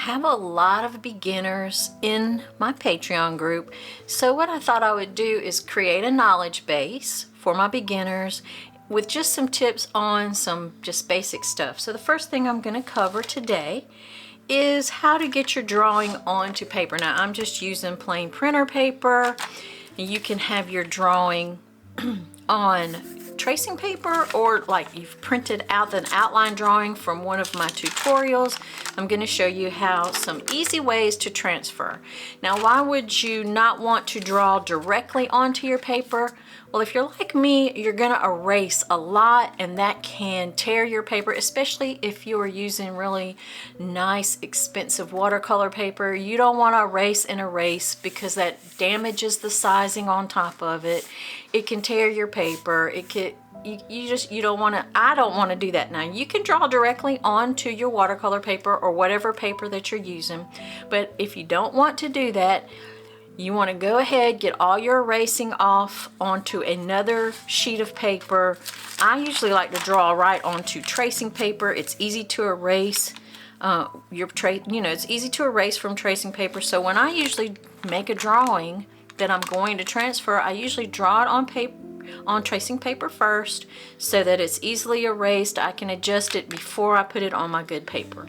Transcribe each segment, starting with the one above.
have a lot of beginners in my Patreon group. So what I thought I would do is create a knowledge base for my beginners with just some tips on some just basic stuff. So the first thing I'm going to cover today is how to get your drawing onto paper. Now I'm just using plain printer paper. You can have your drawing on tracing paper, or like you've printed out an outline drawing from one of my tutorials. I'm going to show you how some easy ways to transfer. Now, why would you not want to draw directly onto your paper? Well, if you're like me, you're going to erase a lot, and that can tear your paper, especially if you are using really nice, expensive watercolor paper. You don't want to erase and erase because that damages the sizing on top of it. It can tear your paper. It could, you don't want to, I don't want to do that. Now, you can draw directly onto your watercolor paper or whatever paper that you're using, but if you don't want to do that, you want to go ahead, get all your erasing off onto another sheet of paper. I usually like to draw right onto tracing paper. It's easy to erase. It's easy to erase from tracing paper. So when I usually make a drawing that I'm going to transfer, I usually draw it on paper, on tracing paper first, so that it's easily erased. I can adjust it before I put it on my good paper.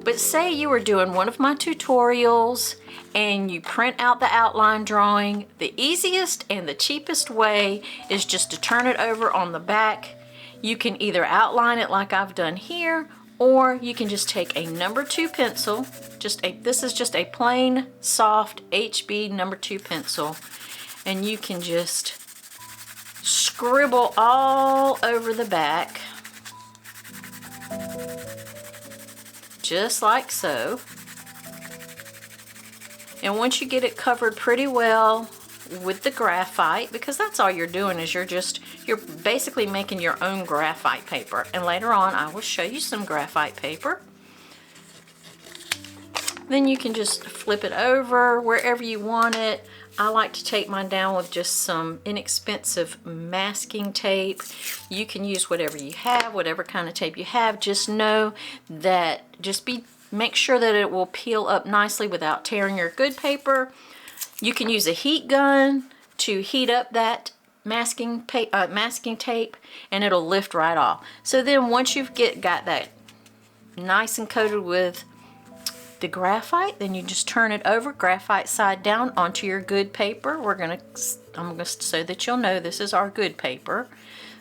But say you were doing one of my tutorials and you print out the outline drawing, the easiest and the cheapest way is just to turn it over on the back. You can either outline it like I've done here, or you can just take a number 2 pencil, this is just a plain soft HB number 2 pencil, and you can just scribble all over the back, just like so. And once you get it covered pretty well with the graphite, because that's all you're doing, is you're basically making your own graphite paper. And later on I will show you some graphite paper. Then you can just flip it over wherever you want it. I like to take mine down with just some inexpensive masking tape. You can use whatever you have, whatever kind of tape you have. Just know that, make sure that it will peel up nicely without tearing your good paper. You can use a heat gun to heat up that masking tape, and it'll lift right off. So then once you've got that nice and coated with the graphite, then you just turn it over, graphite side down, onto your good paper. So that you'll know this is our good paper,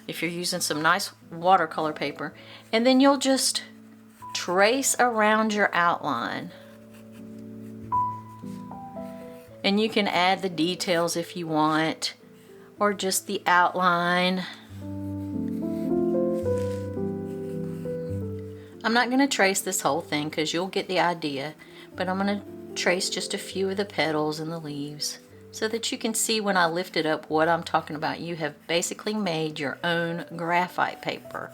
if you're using some nice watercolor paper. And then you'll just trace around your outline. And you can add the details if you want, or just the outline. I'm not going to trace this whole thing because you'll get the idea, but I'm going to trace just a few of the petals and the leaves so that you can see when I lift it up what I'm talking about. You have basically made your own graphite paper.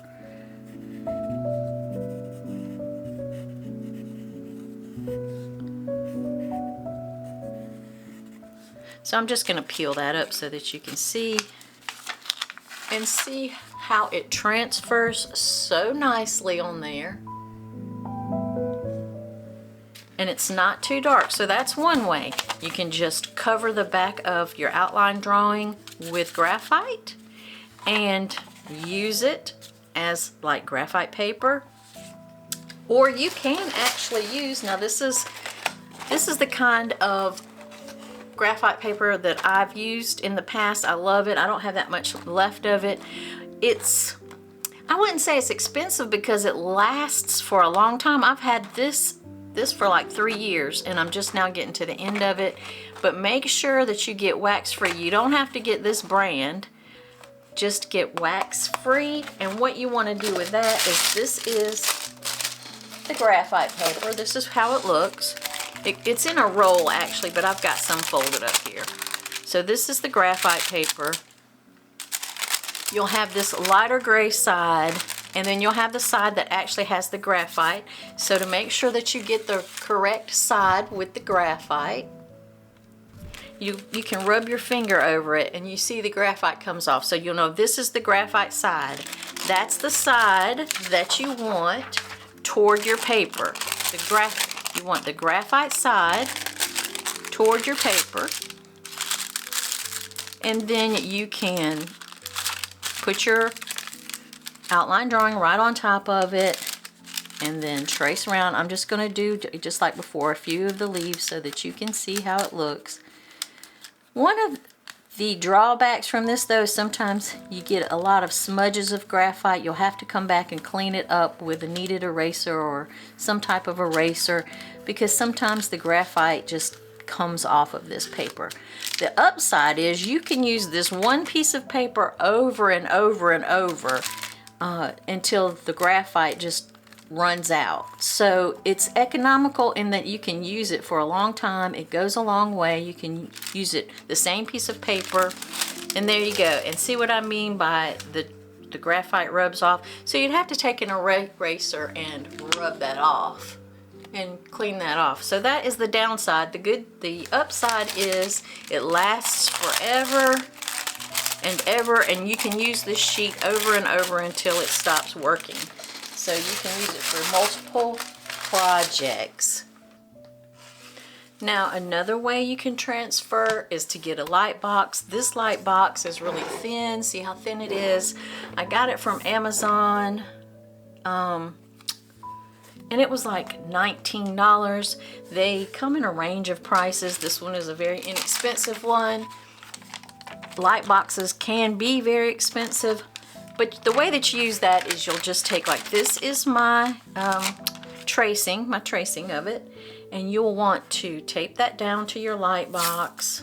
So I'm just going to peel that up so that you can see how it transfers so nicely on there. And it's not too dark, so that's one way. You can just cover the back of your outline drawing with graphite and use it as like graphite paper. Or you can actually use, now this is the kind of graphite paper that I've used in the past. I love it. I don't have that much left of it. I wouldn't say it's expensive because it lasts for a long time. I've had this for like 3 years, and I'm just now getting to the end of it. But make sure that you get wax free. You don't have to get this brand, just get wax free. And what you want to do with that is, this is the graphite paper. This is how it looks. It's in a roll actually, but I've got some folded up here. So this is the graphite paper. You'll have this lighter gray side, and then you'll have the side that actually has the graphite. So to make sure that you get the correct side with the graphite, you can rub your finger over it and you see the graphite comes off. So you'll know this is the graphite side. That's the side that you want toward your paper. You want the graphite side toward your paper, and then you can put your outline drawing right on top of it and then trace around. I'm just going to do, just like before, a few of the leaves so that you can see how it looks. One of the drawbacks from this, though, sometimes you get a lot of smudges of graphite. You'll have to come back and clean it up with a kneaded eraser or some type of eraser, because sometimes the graphite just comes off of this paper. The upside is you can use this one piece of paper over and over and over until the graphite just runs out. So it's economical in that you can use it for a long time. It goes a long way. You can use it, the same piece of paper, and there you go. And see what I mean by the graphite rubs off? So you'd have to take an eraser and rub that off and clean that off. So that is the downside. The upside is it lasts forever and ever, and you can use this sheet over and over until it stops working. So you can use it for multiple projects. Now another way you can transfer is to get a light box. This light box is really thin. See how thin it is? I got it from Amazon. And it was like $19. They come in a range of prices. This one is a very inexpensive one. Light boxes can be very expensive, but the way that you use that is you'll just take, like, this is my tracing of it, and you'll want to tape that down to your light box.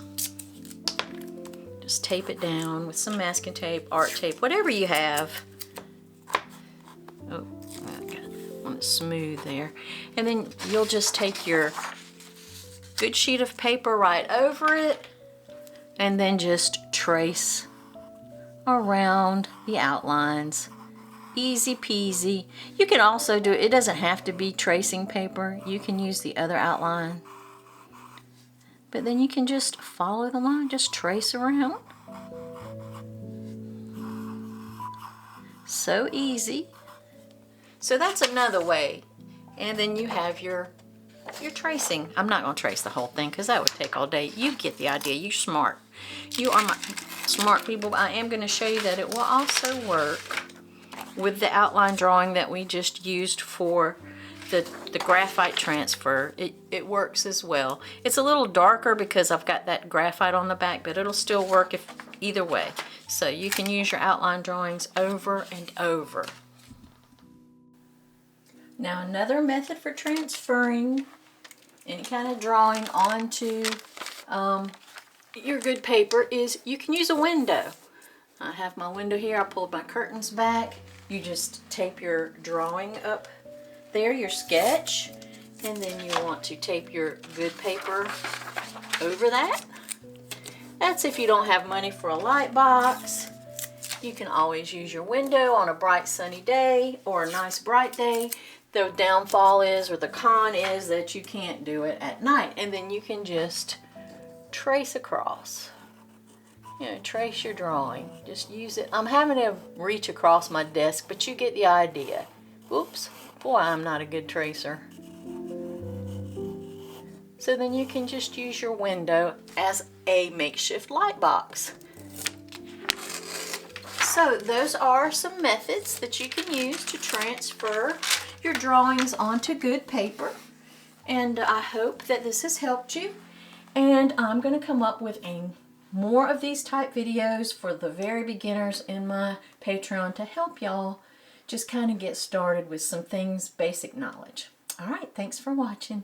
Just tape it down with some masking tape, art tape, whatever you have. Oh, I want it smooth there. And then you'll just take your good sheet of paper right over it, and then just trace around the outlines. Easy peasy. You can also do it doesn't have to be tracing paper. You can use the other outline. But then you can just follow the line, just trace around. So easy. So that's another way. And then you have your tracing. I'm not going to trace the whole thing because that would take all day. You get the idea. You're smart. You are my smart people. I am going to show you that it will also work with the outline drawing that we just used for the graphite transfer. It works as well. It's a little darker because I've got that graphite on the back, but it'll still work either way. So you can use your outline drawings over and over. Now another method for transferring any kind of drawing onto your good paper is you can use a window. I have my window here. I pulled my curtains back. You just tape your drawing up there, your sketch, and then you want to tape your good paper over that. That's if you don't have money for a light box. You can always use your window on a bright sunny day or a nice bright day. The downfall is, or the con is, that you can't do it at night, and then you can just trace across. You know, trace your drawing. Just use it. I'm having to reach across my desk, but you get the idea. Oops. Boy, I'm not a good tracer. So then you can just use your window as a makeshift light box. So those are some methods that you can use to transfer your drawings onto good paper. And I hope that this has helped you. And I'm going to come up with more of these type videos for the very beginners in my Patreon to help y'all just kind of get started with some things, basic knowledge. All right, thanks for watching.